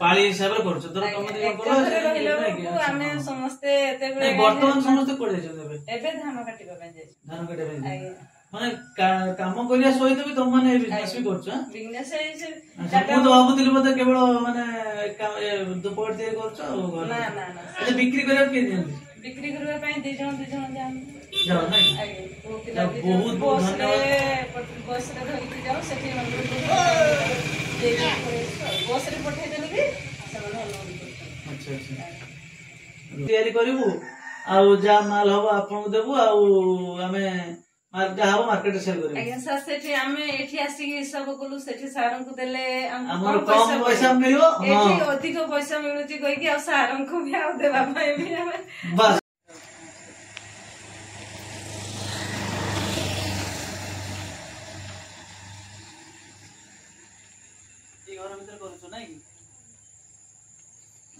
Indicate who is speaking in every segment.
Speaker 1: पाली हिसाब रे करछ तोर कम दिन
Speaker 2: को आमे समस्त एते गुळे
Speaker 1: वर्तमान समस्त कोडे छ देबे
Speaker 2: एबे धान काटिबा पे जाय
Speaker 1: धान काटिबा पे माने काम करिया सहित भी तुम माने बिजनेस भी करछ
Speaker 2: बिजनेस है
Speaker 1: चाटा तो भाबुतिली मते केवल माने दुपहर दे करछ
Speaker 2: ना ना ना
Speaker 1: अच्छा बिक्री करबा के दियंती
Speaker 2: बिक्री करबा पे दे जण
Speaker 1: जाओ नहीं बहुत बहुत धन्यवाद
Speaker 2: बस रे धरि जाओ सेठी बस रे पठे देली भी
Speaker 1: अच्छा अच्छा तैयारी करिवु आ जा माल हो आपन देबु आ हमें मार्केट हाव मार्केट सेल करिवु
Speaker 2: आज्ञा सर सेठी हमें एठी आसी हिसाब कोलु सेठी सारन को देले
Speaker 1: हमर कम पैसा मिलियो
Speaker 2: एठी अधिक पैसा मिलुची कहि कि आ सारन को भी आ देबा भाई भी
Speaker 1: बस घर भीतर करछो नै कि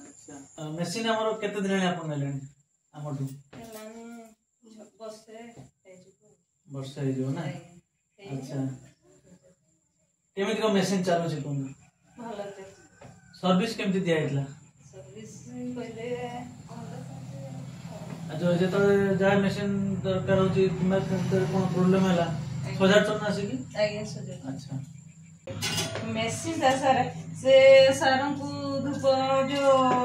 Speaker 1: अच्छा मशीन हमर केते दिन आपन लेलेनी हमटू वर्ष है जो ना अच्छा केमिति को मशीन चालू छै कोन
Speaker 2: भलो छै
Speaker 1: सर्विस केमिति दिया हैतला
Speaker 2: सर्विस पहिले
Speaker 1: जो जे तो जा मशीन दरकार होची किमा कोन प्रॉब्लम हैला सजार चलना आसी कि
Speaker 2: आज्ञा सजार
Speaker 1: अच्छा
Speaker 2: मशीन ता सर से सारन को धूप जो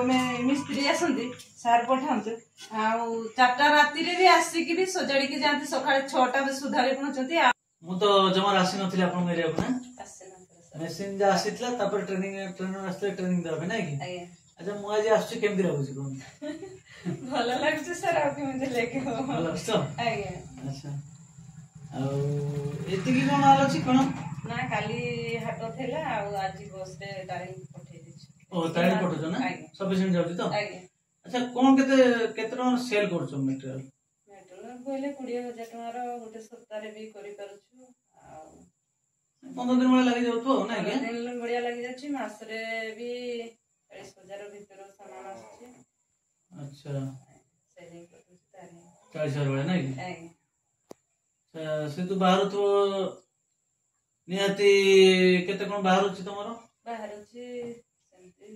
Speaker 2: मैं मिस्त्री आसंती सार पठांत आ चारटा राती रे भी आसी कि भी सजाड़ी के जांती सकाळे 6टा बजे सुधारे पहुंचती मु
Speaker 1: तो जमा राशि नथिले आपन एरिया को ना
Speaker 2: आसे ना
Speaker 1: मशीन जा आसीतला तापर ट्रेनिंग आस्ते ट्रेनिंग देबे नै कि
Speaker 2: आज्ञा
Speaker 1: अच्छा मु आज आछी केमति रहउची कोन
Speaker 2: भलो लागछ सर आ के मुझे लेके हो
Speaker 1: भलो लागछ
Speaker 2: आज्ञा
Speaker 1: अच्छा आ एति की कोन आलो छी कोन
Speaker 2: ना काली हाट थेला आ आज बस रे तारिख पठे दिछ
Speaker 1: ओ तारिख पठो छ ना सफिशिएंट जाउची तो
Speaker 2: आज्ञा
Speaker 1: अच्छा कोन केते टका सेल करछो मटेरियल
Speaker 2: पहिले 20000 टका रो गोटे सप्ताह रे भी करि परछु आ
Speaker 1: 15 दिन वाला लागि जाउतो ना के
Speaker 2: दिन बढ़िया लागि जाछि मास रे भी 40000 भीतर सामान आछि
Speaker 1: अच्छा
Speaker 2: सेलिंग करछु तारिख
Speaker 1: 40000 वाला ना कि
Speaker 2: आज्ञा
Speaker 1: से तो बाहर तो निहाती केते कोन बाहर अछि तमरो
Speaker 2: बाहर अछि सेंती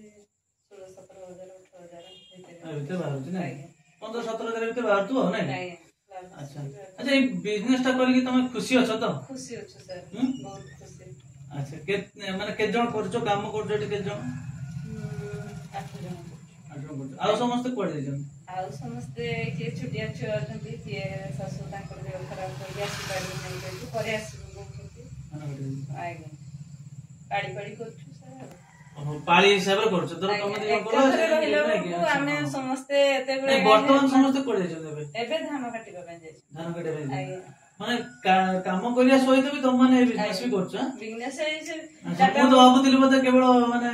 Speaker 2: 16-17,000 18,000
Speaker 1: भीतर बाहर अछि ना 15-17,000 भीतर बाहर तो हो ना अच्छा अच्छा ये बिजनेस ता करी कि तमे खुशी अछ तो
Speaker 2: खुशी अछ सर बहुत खुशी
Speaker 1: अच्छा के माने के जण करछो काम करछो एटी के जण
Speaker 2: 8 जण
Speaker 1: करछो आ समस्त कोड दे जण
Speaker 2: आ समस्त के छुटिया छ अछंती के सासु ताकर देह खराब हो गया सिपारी नहीं के करे आसी आज्ञा पाड़ी पाड़ी करछु सर
Speaker 1: पाली हिसाब रे करछ तोर कम दिन
Speaker 2: को आमे समस्त एते गुळे
Speaker 1: वर्तमान समस्त कोडे छ देबे
Speaker 2: एबे धान काटिबा पे जाय
Speaker 1: धान काटिबा पे माने काम करिया सहित भी तुम माने बिजनेस भी करछ
Speaker 2: बिजनेस है
Speaker 1: चाटा तो भाबुतिली मते केवल माने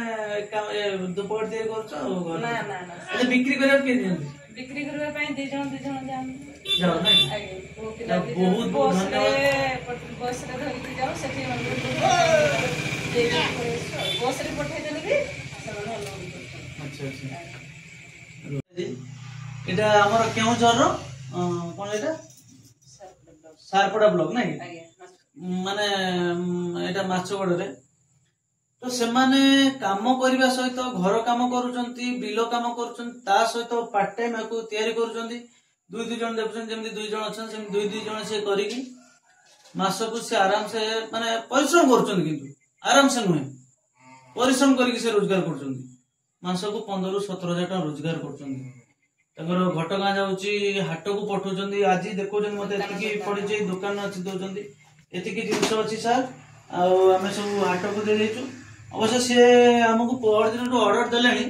Speaker 1: दुपहर दे करछ
Speaker 2: ना ना ना
Speaker 1: अच्छा बिक्री करबा के दियंती
Speaker 2: बिक्री करबा पे दे जण
Speaker 1: जाओ नहीं
Speaker 2: आज्ञा
Speaker 1: बहुत बहुत धन्यवाद
Speaker 2: बस रे धरि जाओ सेठी बस रे पठे देली भी
Speaker 1: अच्छा अच्छा एटा हमर केउ जर कोन एटा सारपड़ा ब्लॉक नहीं माने एटा माछगड़ रे तो से माने काम करबा सहित घर काम करूचंती बिलो काम करूचंती ता सहित पार्ट टाइम को तयारी करूचंती दुई जन देखुछन जेमि दुई जन अछन सेमि दुई जन से करिकी मासको से आराम से माने परिश्रम करूचंती किंतु आराम से नुहे परिश्रम करिकी से रोजगार करूचंती मासको 15-17,000 टका रोजगार करूचंती तंगर घटगां जाउची हाट को पठौचंती आज देखौचन मते एतिकी पड़ी जे दुकान अछि दोचंती एतिकी जिंस अछि सर आ हमें सब हाट को दे देचु अवश्य से हमको पर दिन तो ऑर्डर देलेनी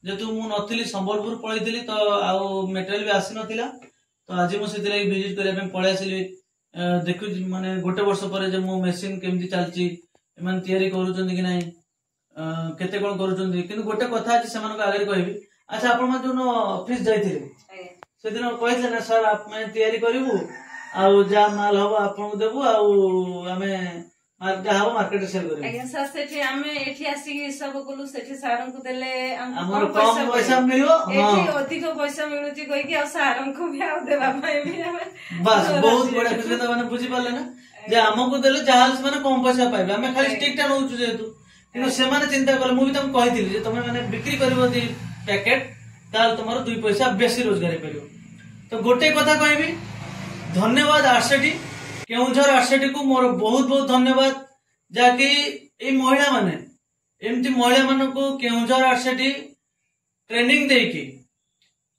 Speaker 1: जेतु मु नथिली संबलपुर पळैथिली तो आ मटेरियल भी आसी नथिला तो आज मु सेति लागि विजिट करे पे पळे आसिली देखु माने गोटे वर्ष परे जे मु मशीन केमति चलची एमन तयारी करूचंती कि नाही केते कोन करूचंती किंतु गोटे कथा अछि सेमान आगे कहबी अच्छा आपण मा जोनो ऑफिस जाइथिले से दिन कहले ना सर आप मैं तयारी करिवु आ जा माल हो आपण देबु आ हमें मार्केट हाव मार्केट सेल करिवु
Speaker 2: आज्ञा सर सेठी हमें एठी आसी हिसाब कोलु सेठी सारन को देले
Speaker 1: हमर कम पैसा मिलियो
Speaker 2: एठी अधिक पैसा मिलुची कहि कि आ सारन को भी आ देबा भाई भी
Speaker 1: बस बहुत बड़ा खुशी त माने बुझी पाले ना जे हमको देले जहाल से माने कम पैसा पाइबे हमें खाली स्टिक टा नउचु जेतु କିନ୍ତୁ ସେମାନେ ଚିନ୍ତା କଲେ ମୁଁ ବି ତାଙ୍କୁ କହିଥିଲି ଯେ ତମେ ମାନେ ବିକ୍ରି କରିବ ଦି ପ୍ୟାକେଟ ତାହେଲେ ତମର 2 ପଇସା ବେଶୀ ରୋଜଗାର ହେଇପାରିବ। ତ गोटे कथा कहबी धन्यवाद आरसेटी केउझर आरसेटी को मोर बहुत बहुत धन्यवाद जाकि ए महिला माने एमती महिला मान को केउझर आरसेटी ट्रेनिंग देकी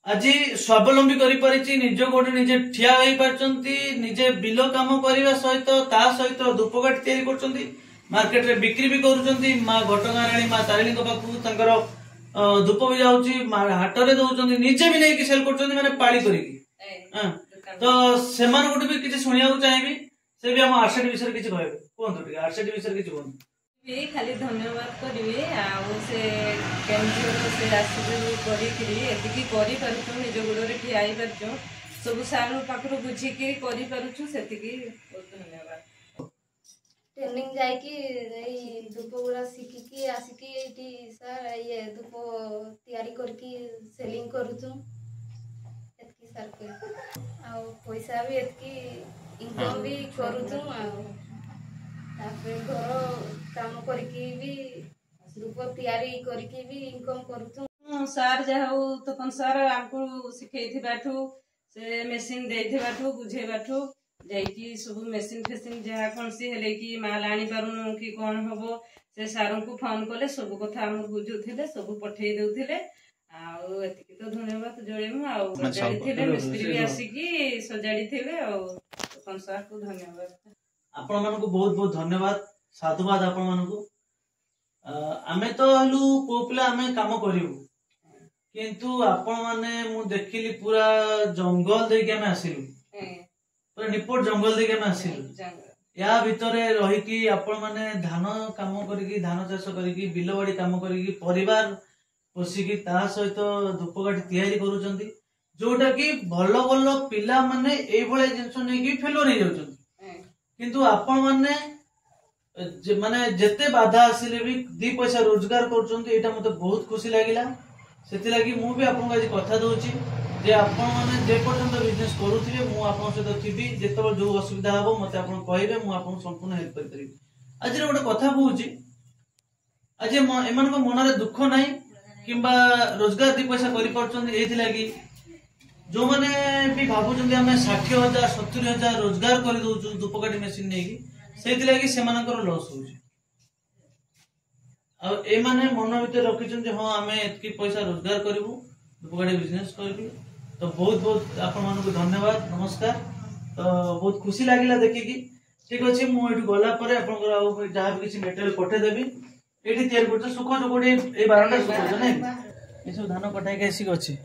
Speaker 1: आज स्वावलंबी करि परिछि निज गोटे निजे ठिया होई परचंती निजे बिलो काम करबा सहित ता सहित धूपकाठी तैयारी करचंती मार्केट रे बिक्री भी करूचंती मां घटगां राणी मां तारिणी को पाखु तंकर धूप भी जाउची हाट रे दउचंती निजे भी नै कि सेल करचंती माने पाळी करिकी तो सेमान गोटे भी किछि सुनिया चाहिए से भी हम आरसेटी विषय किछि कहबे कोन तो आरसेटी विषय किछि कोन
Speaker 2: भी खाली धन्यवाद करिवे आ से केंद्र से आसी करी एतिकी करि परछु निज गुडरे कि आई परछु सब सार पाखरो बुझी के करि परछु सेतिकी बहुत धन्यवाद।
Speaker 3: ट्रेनिंग जाय कि एई धूप गुरा सिखि कि आसी कि एटी सर ये धूप तयारी करके सेलिंग करूछु एतकी सर को आ पैसा भी एतकी इनकम भी करूछु आ तापर घर काम करके भी धूप तयारी करके भी इनकम करूछु।
Speaker 2: सर जाऊ तो कौन सर हमको सिखेइथिबाठू से मशीन देइथिबाठू बुझेबाठू जाइकी सब मशीन फेसिन जहा कौन सी हेले कि माल आनी पारुनु कि कौन हबो से सारों को फोन कले सब कथा हम बुझुथिले सब पठेई देउथिले आउ एतिकी तो धन्यवाद जोड़ेमु आउ सजाड़ी थिले मिस्त्री भी आसीकी सजाड़ी थिले आउ कौन सर को धन्यवाद
Speaker 1: आपण मानको बहुत बहुत धन्यवाद साधुवाद आपण मानको आमे तो हलु पोपला आमे काम करिवु किंतु आपण माने मु देखिली पूरा जंगल देके आमे आसिलु पूरा निपट जंगल देके आमे आसिलु या भितरे रही कि आपण माने धान काम करिकी धान चाष करिकी बिलवाड़ी काम करिकी परिवार पोसिकी ता सहित धूपकाठी तैयारी करूचंती जोटा कि भलो भलो पिला माने एई भले जिंस नै कि फेलो नै जाउचंती किंतु आपण माने माने जेते बाधा आसिले भी 2 पैसा रोजगार करूचंती एटा मते बहुत खुशी लागिला सेति लागि मु भी आपन आज कथा दोची जे आपण माने जे पर्यंत बिजनेस करूथिबे मु आपन सहित थिबी जेतबे जो असुविधा हबो मते आपन कहबे मु आपन संपूर्ण हेल्प कर परिबी। आज गोटे कथा कहूची आज एमान को मन रे दुख नाही किंबा रोजगार 2 पैसा करि परचंती एथि लागि जो माने भी भाबुचंती हमें 60,000 70,000 रोजगार कर दउछु धूपकाठी मशीन नै कि सेति लागि सेमानकर लॉस होउची आ ए माने मन भीतर रखिछन जे हां हमें एतकी पैसा रोजगार करबू धूपकाठी बिजनेस करबी तो बहुत बहुत आपण मानको को धन्यवाद नमस्कार। तो बहुत खुशी लागिला देखि कि ठीक अछि मु एठु गला परे आपनकर आ जहा भी किछि मेटेरियल पठे देबी एठी तयार करछ सुख जो कोडी ए 12टा सुख नै ए सब धान कटाई के आसी अछि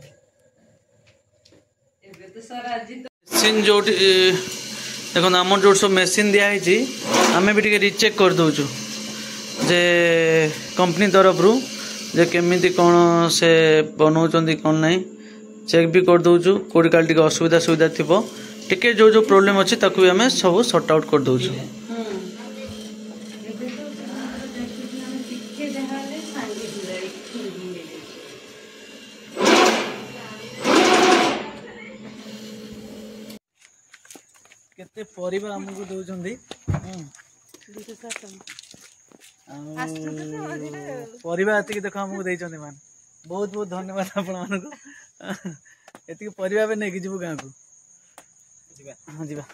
Speaker 1: मशीन जो देखो आम जो सब मेसीन दिखाई आम भी टे रिचेक कर दौचु जे कंपनी तरफ रू जे केमिति कौन से बनाऊँ कौन नहीं चेक भी कर दौचु कोड़ी काल टे असुविधा सुविधा थी टिके जो जो प्रोब्लेम अच्छी ताकू भी आम सब सॉर्ट आउट कर दौचु। केते परिबा हमकु दउचंदी परिबा एतिक देखो हमकु देइचंदी मान बहुत बहुत धन्यवाद आपण मानको एतिक परिबा बे नै कि जीवु गां को जीवा हां जीवा।